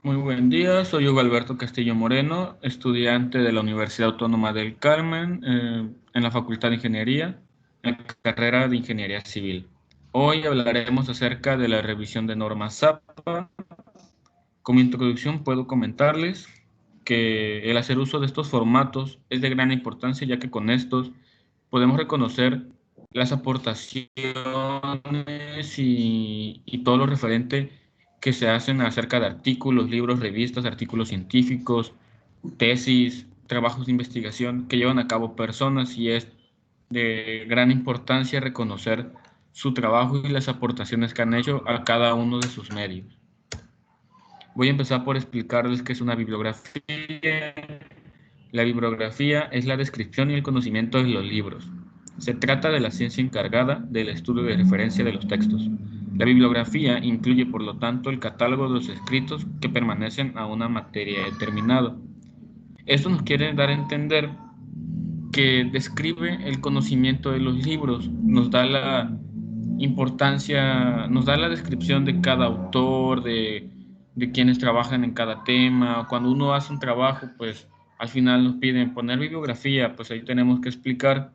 Muy buen día, soy Hugo Alberto Castillo Moreno, estudiante de la Universidad Autónoma del Carmen, en la Facultad de Ingeniería, en la carrera de Ingeniería Civil. Hoy hablaremos acerca de la revisión de normas ZAPA. Como introducción puedo comentarles que el hacer uso de estos formatos es de gran importancia, ya que con estos podemos reconocer las aportaciones y todo lo referente que se hacen acerca de artículos, libros, revistas, artículos científicos, tesis, trabajos de investigación que llevan a cabo personas, y es de gran importancia reconocer su trabajo y las aportaciones que han hecho a cada uno de sus medios. Voy a empezar por explicarles qué es una bibliografía. La bibliografía es la descripción y el conocimiento de los libros. Se trata de la ciencia encargada del estudio de referencia de los textos. La bibliografía incluye, por lo tanto, el catálogo de los escritos que permanecen a una materia determinada. Esto nos quiere dar a entender que describe el conocimiento de los libros, nos da la importancia, nos da la descripción de cada autor, de quienes trabajan en cada tema. Cuando uno hace un trabajo, pues al final nos piden poner bibliografía, pues ahí tenemos que explicar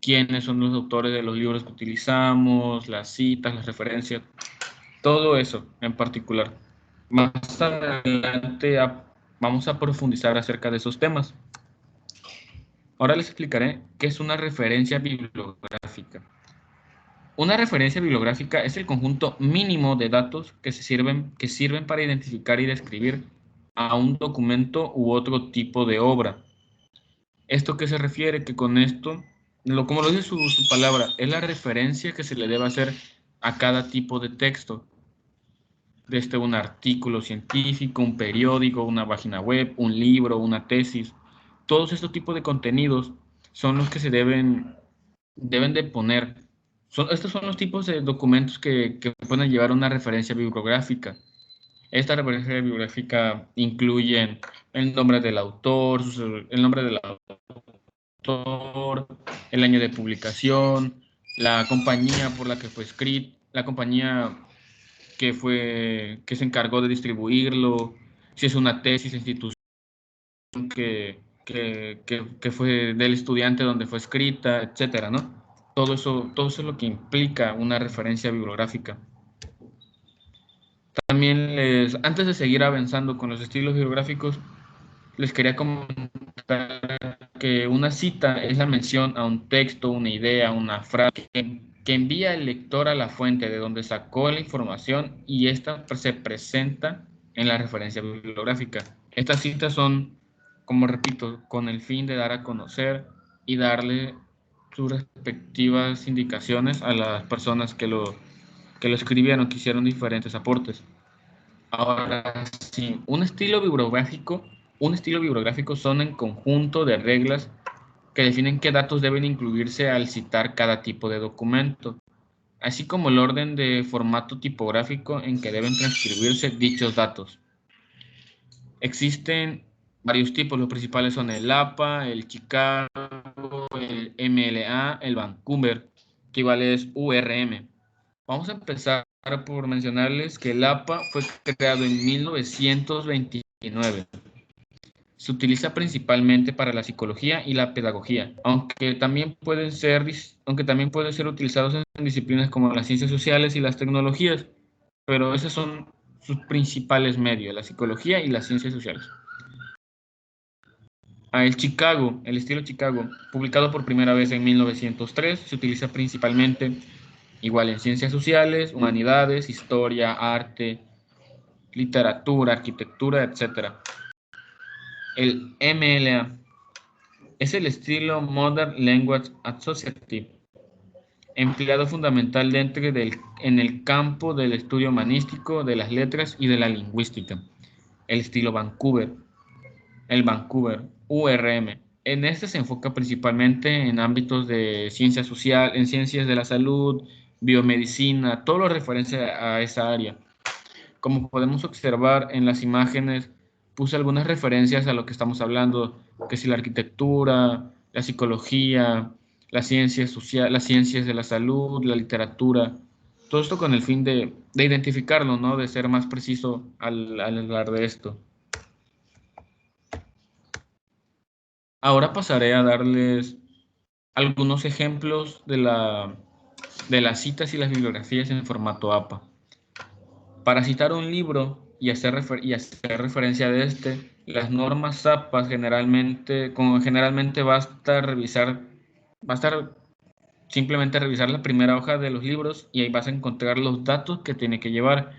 quiénes son los autores de los libros que utilizamos, las citas, las referencias, todo eso en particular. Más adelante vamos a profundizar acerca de esos temas. Ahora les explicaré qué es una referencia bibliográfica. Una referencia bibliográfica es el conjunto mínimo de datos que sirven para identificar y describir a un documento u otro tipo de obra. ¿Esto qué se refiere? Que con esto, como lo dice su palabra, es la referencia que se le debe hacer a cada tipo de texto. Desde un artículo científico, un periódico, una página web, un libro, una tesis. Todos estos tipos de contenidos son los que deben de poner. Estos son los tipos de documentos que pueden llevar una referencia bibliográfica. Esta referencia bibliográfica incluye el nombre del autor, el nombre del autor, el año de publicación, la compañía por la que fue escrito, la compañía que se encargó de distribuirlo, si es una tesis, la institución que fue del estudiante donde fue escrita, etcétera, ¿no? Todo eso es lo que implica una referencia bibliográfica. También antes de seguir avanzando con los estilos bibliográficos, les quería comentar que una cita es la mención a un texto, una idea, una frase que envía el lector a la fuente de donde sacó la información, y esta se presenta en la referencia bibliográfica. Estas citas son, como repito, con el fin de dar a conocer y darle sus respectivas indicaciones a las personas que lo escribieron, que hicieron diferentes aportes. Ahora sí, un estilo bibliográfico son el conjunto de reglas que definen qué datos deben incluirse al citar cada tipo de documento, así como el orden de formato tipográfico en que deben transcribirse dichos datos. Existen varios tipos, los principales son el APA, el Chicago, el MLA, el Vancouver, que igual es URM. Vamos a empezar por mencionarles que el APA fue creado en 1929. Se utiliza principalmente para la psicología y la pedagogía, aunque también pueden ser utilizados en disciplinas como las ciencias sociales y las tecnologías, pero esos son sus principales medios, la psicología y las ciencias sociales. El estilo Chicago, publicado por primera vez en 1903, se utiliza principalmente igual en ciencias sociales, humanidades, historia, arte, literatura, arquitectura, etc. El MLA es el estilo Modern Language Associative, empleado fundamental en el campo del estudio humanístico, de las letras y de la lingüística. El estilo Vancouver, URM. En este se enfoca principalmente en ámbitos de ciencia social, en ciencias de la salud, biomedicina, todo lo referente a esa área. Como podemos observar en las imágenes, puse algunas referencias a lo que estamos hablando, que si la arquitectura, la psicología, las ciencias sociales, las ciencias de la salud, la literatura. Todo esto con el fin de identificarlo, ¿no? De ser más preciso al hablar de esto. Ahora pasaré a darles algunos ejemplos de las citas y las bibliografías en formato APA. Para citar un libro y hacer referencia de este, las normas APA generalmente basta simplemente revisar la primera hoja de los libros y ahí vas a encontrar los datos que tiene que llevar,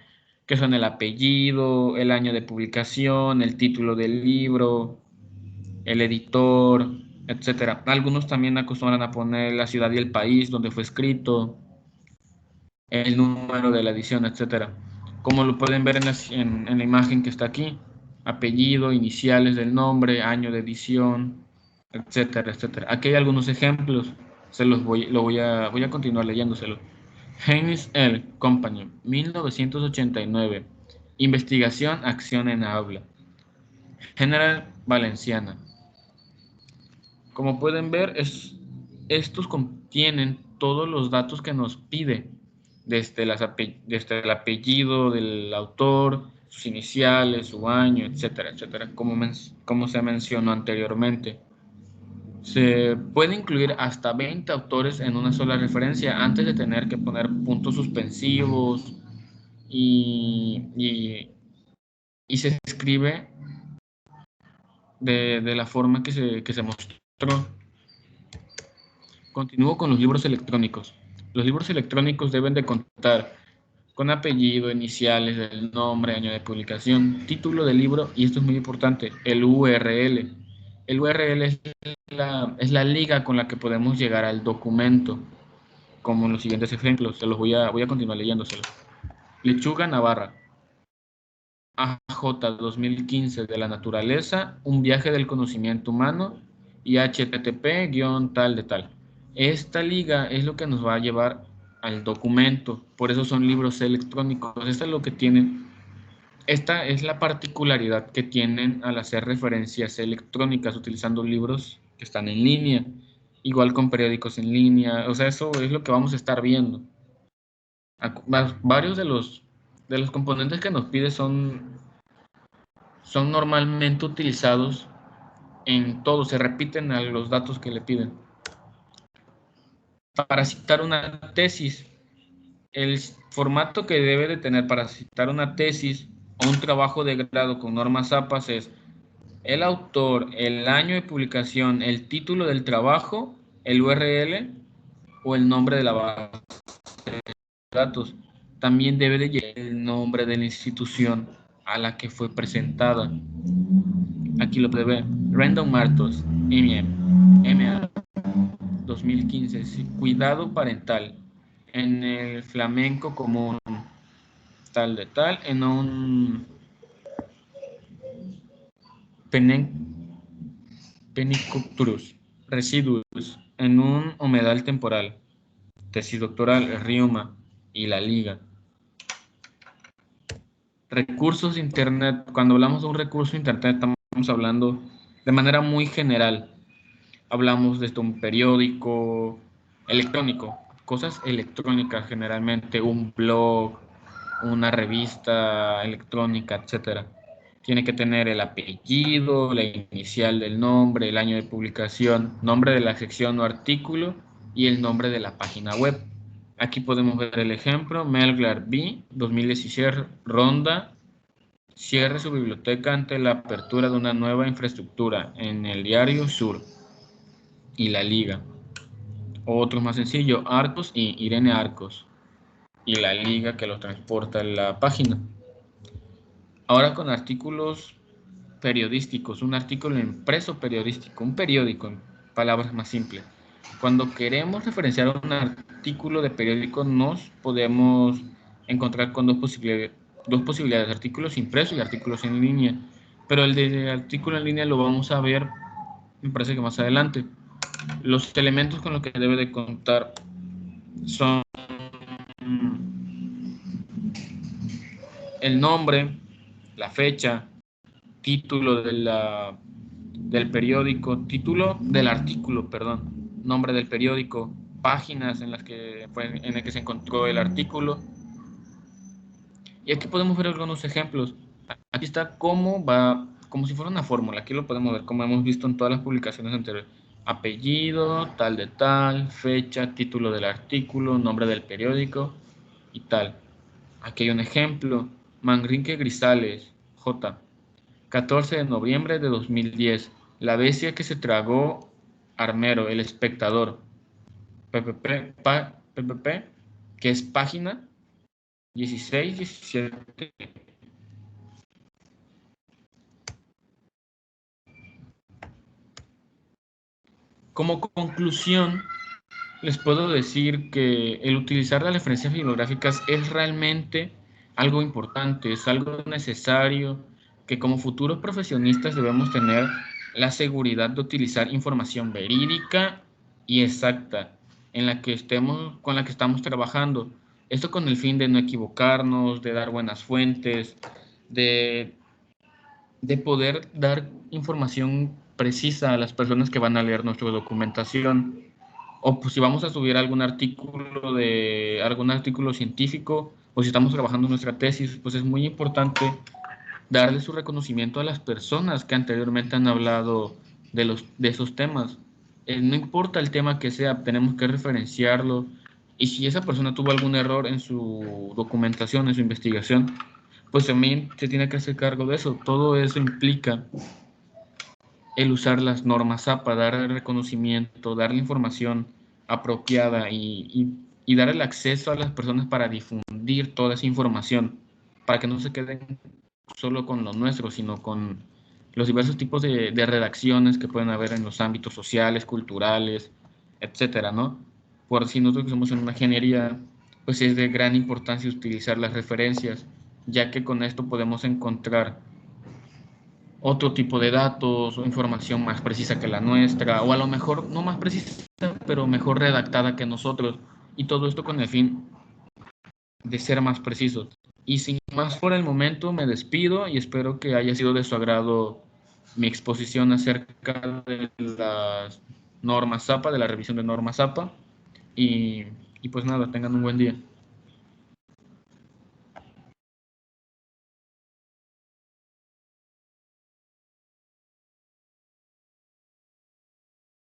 que son el apellido, el año de publicación, el título del libro, el editor, etcétera. Algunos también acostumbran a poner la ciudad y el país donde fue escrito, el número de la edición, etcétera. Como lo pueden ver en la imagen que está aquí, apellido, iniciales del nombre, año de edición, etcétera, etcétera. Aquí hay algunos ejemplos, voy a continuar leyéndoselos. Haynes L. Company, 1989. Investigación, acción en habla. General Valenciana. Como pueden ver, estos contienen todos los datos que nos pide, desde el apellido del autor, sus iniciales, su año, etcétera, etcétera, como se mencionó anteriormente. Se puede incluir hasta 20 autores en una sola referencia antes de tener que poner puntos suspensivos y se escribe de la forma que se mostró. Continúo con los libros electrónicos. Los libros electrónicos deben de contar con apellido, iniciales del nombre, año de publicación, título del libro y esto es muy importante, el URL. El URL es la liga con la que podemos llegar al documento, como en los siguientes ejemplos. Voy a continuar leyéndoselos. Lechuga Navarra, AJ 2015 de la naturaleza, un viaje del conocimiento humano y http-tal de tal. Esta liga es lo que nos va a llevar al documento, por eso son libros electrónicos. Esto es lo que tienen, esta es la particularidad que tienen al hacer referencias electrónicas utilizando libros que están en línea, igual con periódicos en línea, o sea, eso es lo que vamos a estar viendo. Varios de los componentes que nos pide son normalmente utilizados en todo, se repiten a los datos que le piden. Para citar una tesis, el formato que debe de tener para citar una tesis o un trabajo de grado con normas APAS es el autor, el año de publicación, el título del trabajo, el URL o el nombre de la base de datos. También debe de llevar el nombre de la institución a la que fue presentada. Aquí lo puede ver. Random Martos, MA 2015. Cuidado parental. En el flamenco común, tal de tal, en un Penicopterus, residuos, en un humedal temporal. Tesis doctoral, Rioma y la Liga. Recursos de Internet. Cuando hablamos de un recurso de Internet, estamos hablando de manera muy general. Hablamos de un periódico electrónico, cosas electrónicas generalmente, un blog, una revista electrónica, etcétera. Tiene que tener el apellido, la inicial del nombre, el año de publicación, nombre de la sección o artículo y el nombre de la página web. Aquí podemos ver el ejemplo, Melgar B, 2017, Ronda, cierre su biblioteca ante la apertura de una nueva infraestructura en el diario Sur y la Liga. Otro más sencillo, Arcos y Irene Arcos y la Liga que los transporta en la página. Ahora con artículos periodísticos, un artículo impreso periodístico, un periódico en palabras más simples. Cuando queremos referenciar un artículo de periódico nos podemos encontrar con dos posibilidades, artículos impresos y artículos en línea. Pero el de artículo en línea lo vamos a ver, me parece que más adelante. Los elementos con los que debe de contar son el nombre, la fecha, título del periódico, título del artículo, perdón, nombre del periódico, páginas en las que en el que se encontró el artículo. Y aquí podemos ver algunos ejemplos. Aquí está cómo va, como si fuera una fórmula. Aquí lo podemos ver, como hemos visto en todas las publicaciones anteriores. Apellido, tal de tal, fecha, título del artículo, nombre del periódico y tal. Aquí hay un ejemplo. Manrique Grisales, J. 14 de noviembre de 2010. La bestia que se tragó Armero, el espectador. PPP, que es página 16, 17. Como conclusión, les puedo decir que el utilizar las referencias bibliográficas es realmente algo importante, es algo necesario, que como futuros profesionistas debemos tener la seguridad de utilizar información verídica y exacta con la que estamos trabajando. Esto con el fin de no equivocarnos, de dar buenas fuentes, de, de poder dar información precisa a las personas que van a leer nuestra documentación. O pues, si vamos a subir algún artículo científico, o si estamos trabajando nuestra tesis, pues es muy importante darle su reconocimiento a las personas que anteriormente han hablado de esos temas. No importa el tema que sea, tenemos que referenciarlo. Y si esa persona tuvo algún error en su documentación, en su investigación, pues también se tiene que hacer cargo de eso. Todo eso implica el usar las normas APA, dar el reconocimiento, dar la información apropiada y dar el acceso a las personas para difundir toda esa información, para que no se queden solo con lo nuestro, sino con los diversos tipos de redacciones que pueden haber en los ámbitos sociales, culturales, etcétera, ¿no? Por si nosotros que somos en una ingeniería, pues es de gran importancia utilizar las referencias, ya que con esto podemos encontrar otro tipo de datos o información más precisa que la nuestra, o a lo mejor no más precisa, pero mejor redactada que nosotros, y todo esto con el fin de ser más precisos. Y sin más por el momento, me despido y espero que haya sido de su agrado mi exposición acerca de las normas APA, de la revisión de normas APA, y, y pues nada, tengan un buen día.